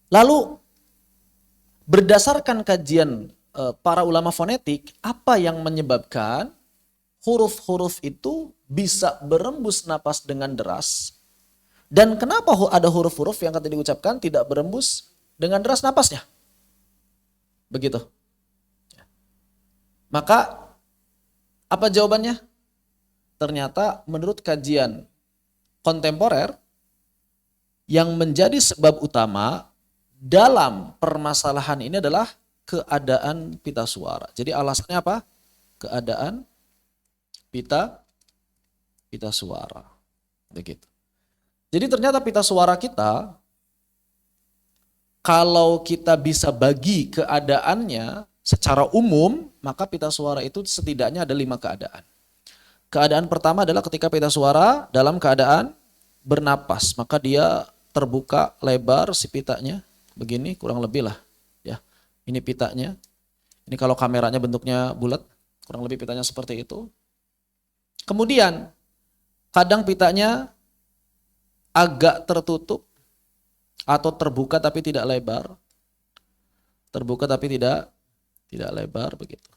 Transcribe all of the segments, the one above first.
Lalu berdasarkan kajian para ulama fonetik, apa yang menyebabkan huruf-huruf itu bisa berembus napas dengan deras? Dan kenapa ada huruf-huruf yang ketika diucapkan tidak berembus dengan deras napasnya? Begitu. Maka apa jawabannya? Ternyata menurut kajian kontemporer, yang menjadi sebab utama dalam permasalahan ini adalah keadaan pita suara. Jadi alasannya apa? Keadaan pita suara. Begitu. Jadi ternyata pita suara kita, kalau kita bisa bagi keadaannya secara umum, maka pita suara itu setidaknya ada 5 keadaan. Keadaan pertama adalah ketika pita suara dalam keadaan bernapas, maka dia terbuka lebar si pitanya, begini kurang lebih lah ya. Ini pitanya. Ini kalau kameranya bentuknya bulat, kurang lebih pitanya seperti itu. Kemudian kadang pitanya agak tertutup atau terbuka tapi tidak lebar. Terbuka tapi tidak lebar begitu.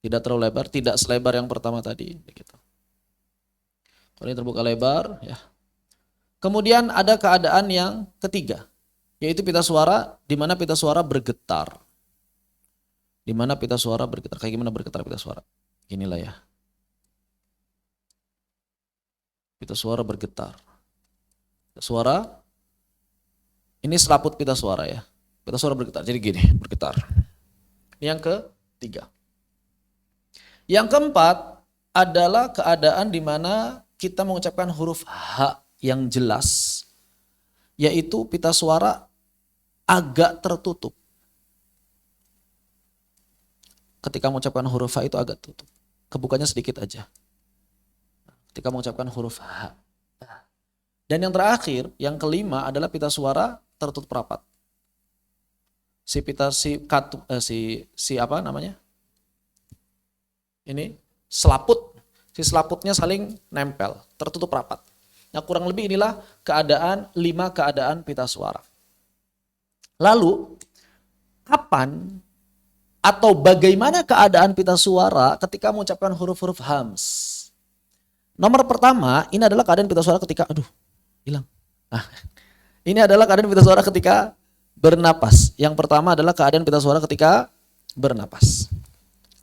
Tidak terlalu lebar, tidak selebar yang pertama tadi begitu. Kalau ini terbuka lebar ya. Kemudian ada keadaan yang ketiga, yaitu pita suara di mana pita suara bergetar. Di mana pita suara bergetar. Kayak gimana bergetar pita suara? Inilah ya. Pita suara bergetar. Pita suara, ini selaput pita suara ya. Pita suara bergetar, jadi gini, bergetar. Ini yang ketiga. Yang keempat adalah keadaan di mana kita mengucapkan huruf H yang jelas, yaitu pita suara agak tertutup. Ketika mengucapkan huruf H itu agak tutup, kebukanya sedikit aja. Ketika mengucapkan huruf H. Dan yang terakhir, yang kelima adalah pita suara tertutup rapat. Si apa namanya? Ini selaput. Si selaputnya saling nempel, tertutup rapat. Nah, kurang lebih inilah keadaan 5 keadaan pita suara. Lalu, kapan atau bagaimana keadaan pita suara ketika mengucapkan huruf-huruf hams? Nomor pertama, ini adalah keadaan pita suara ketika, hilang. Ini adalah keadaan pita suara ketika bernapas. Yang pertama adalah keadaan pita suara ketika bernapas.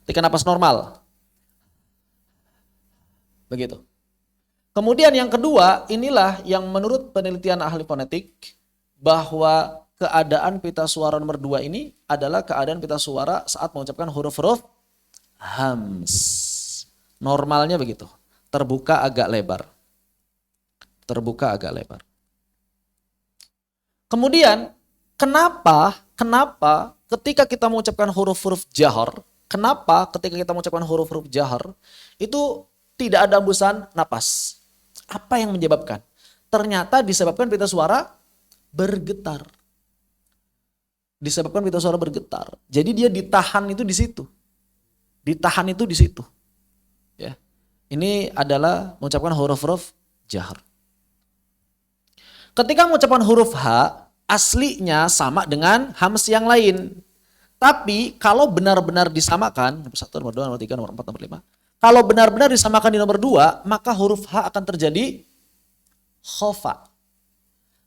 Ketika napas normal. Begitu. Kemudian yang kedua, inilah yang menurut penelitian ahli fonetik, bahwa keadaan pita suara nomor 2 ini adalah keadaan pita suara saat mengucapkan huruf-huruf hams. Normalnya begitu, terbuka agak lebar. Terbuka agak lebar. Kemudian, kenapa ketika kita mengucapkan huruf-huruf jahar, kenapa ketika kita mengucapkan huruf-huruf jahar, itu tidak ada hembusan napas? Apa yang menyebabkan? Ternyata disebabkan pita suara bergetar. Disebabkan pita suara bergetar. Jadi dia ditahan itu di situ. Ditahan itu di situ. Ya. Ini adalah mengucapkan huruf-huruf jahar. Ketika mengucapkan huruf H, aslinya sama dengan hams yang lain. Tapi kalau benar-benar disamakan, nomor 1, nomor 2, nomor 3, nomor 4, nomor 5. Kalau benar-benar disamakan di nomor 2, maka huruf H akan terjadi khofa.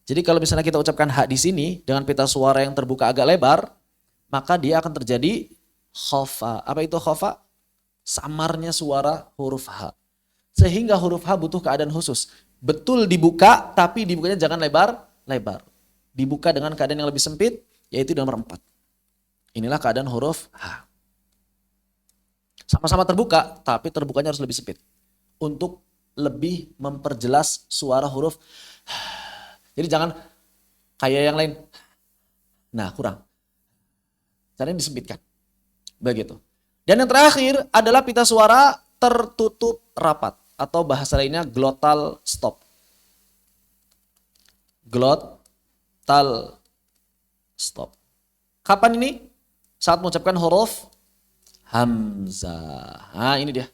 Jadi kalau misalnya kita ucapkan H di sini dengan pita suara yang terbuka agak lebar, maka dia akan terjadi khofa. Apa itu khofa? Samarnya suara huruf H. Sehingga huruf H butuh keadaan khusus. Betul dibuka, tapi dibukanya jangan lebar-lebar. Dibuka dengan keadaan yang lebih sempit, yaitu nomor 4. Inilah keadaan huruf H. Sama-sama terbuka, tapi terbukanya harus lebih sempit. Untuk lebih memperjelas suara huruf. Jadi jangan kayak yang lain. Nah, kurang. Caranya disempitkan. Begitu. Dan yang terakhir adalah pita suara tertutup rapat. Atau bahasa lainnya glottal stop. Glottal stop. Kapan ini? Saat mengucapkan huruf hamzah. Nah, ini dia.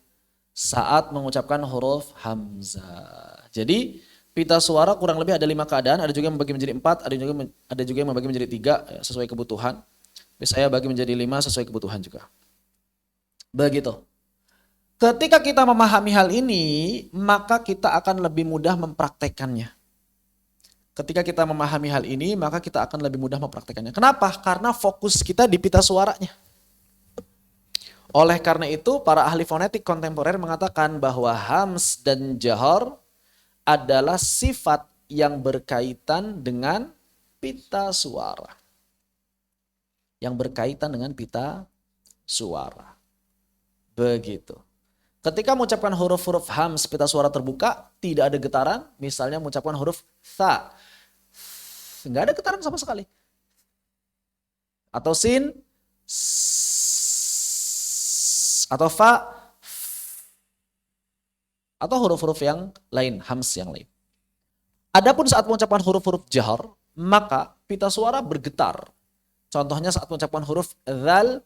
Saat mengucapkan huruf hamzah. Jadi Pita suara kurang lebih ada 5 keadaan, ada juga yang membagi menjadi 4, ada juga yang membagi menjadi 3 ya, sesuai kebutuhan. Tapi saya bagi menjadi 5 sesuai kebutuhan juga. Begitu. Ketika kita memahami hal ini, maka kita akan lebih mudah mempraktekannya. Ketika kita memahami hal ini, maka kita akan lebih mudah mempraktekannya. Kenapa? Karena fokus kita di pita suaranya. Oleh karena itu, para ahli fonetik kontemporer mengatakan bahwa hams dan jahar adalah sifat yang berkaitan dengan pita suara. Yang berkaitan dengan pita suara. Begitu. Ketika mengucapkan huruf-huruf hams pita suara terbuka, tidak ada getaran. Misalnya mengucapkan huruf tha. Nggak ada getaran sama sekali. Atau sin, atau fa, atau huruf-huruf yang lain, hams yang lain. Adapun saat mengucapkan huruf-huruf jahar, maka pita suara bergetar. Contohnya saat mengucapkan huruf dzal,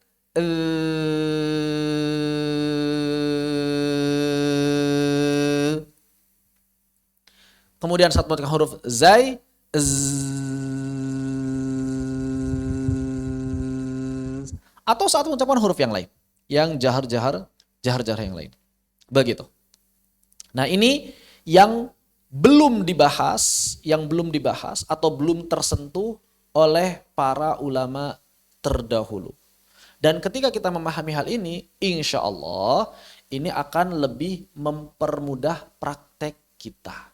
kemudian saat mengucapkan huruf zai, atau saat mengucapkan huruf yang lain, yang jahar-jahar yang lain. Begitu. Nah, ini yang belum dibahas atau belum tersentuh oleh para ulama terdahulu. Dan ketika kita memahami hal ini, insya Allah ini akan lebih mempermudah praktek kita.